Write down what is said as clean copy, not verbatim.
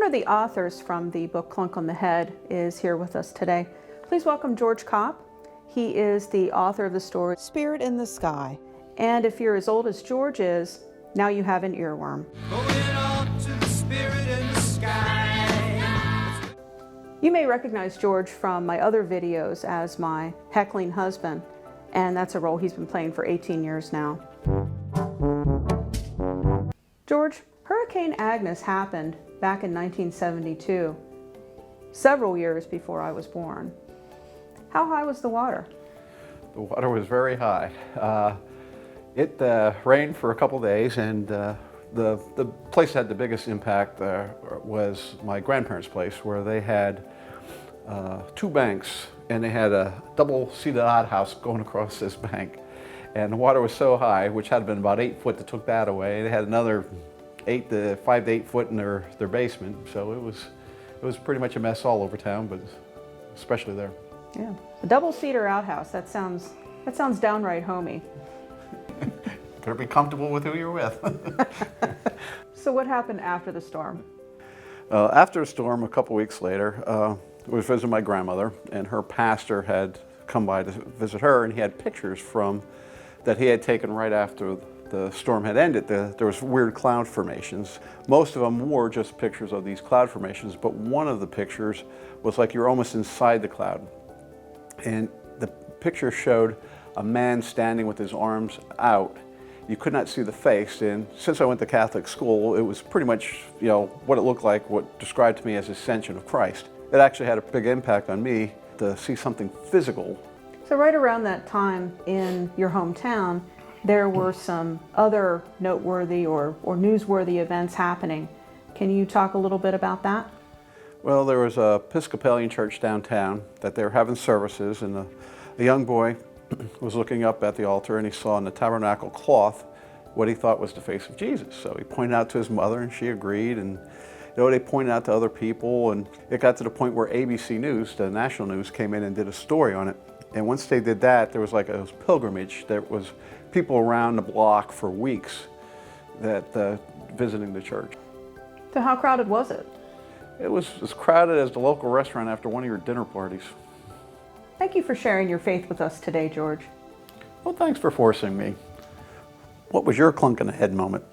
of the authors from the book Clunk on the Head is here with us today. Please welcome George Kopp. He is the author of the story Spirit in the Sky. And if you're as old as George is, now you have an earworm. Going on to the spirit in the sky. You may recognize George from my other videos as my heckling husband, and that's a role he's been playing for 18 years now. George, Hurricane Agnes happened back in 1972, several years before I was born. How high was the water? The water was very high. It rained for a couple days, and the place that had the biggest impact was my grandparents' place, where they had two banks, and they had a double-seated outhouse going across this bank. And the water was so high, which had been about 8 foot, that took that away. They had another 5 to 8 foot in their basement, so it was pretty much a mess all over town, but especially there. Yeah, a double-seater outhouse. That sounds downright homey. Better be comfortable with who you're with. So what happened after the storm? After the storm, a couple weeks later, I was visiting my grandmother, and her pastor had come by to visit her, and he had pictures that he had taken right after the storm had ended. There was weird cloud formations. Most of them were just pictures of these cloud formations, but one of the pictures was like you're almost inside the cloud. And the picture showed a man standing with his arms out. You could not see the face, and since I went to Catholic school, it was pretty much, what it looked like, what described to me as Ascension of Christ. It actually had a big impact on me to see something physical. So right around that time in your hometown, there were some other noteworthy or newsworthy events happening. Can you talk a little bit about that? Well, there was a Episcopalian church downtown that they were having services, and a young boy was looking up at the altar, and he saw in the tabernacle cloth what he thought was the face of Jesus. So he pointed out to his mother, and she agreed, and they pointed out to other people, and it got to the point where ABC News, the national news, came in and did a story on it. And once they did that, there was like a pilgrimage. There was people around the block for weeks that visiting the church. So how crowded was it? It was as crowded as the local restaurant after one of your dinner parties. Thank you for sharing your faith with us today, George. Well, thanks for forcing me. What was your clunk in the head moment?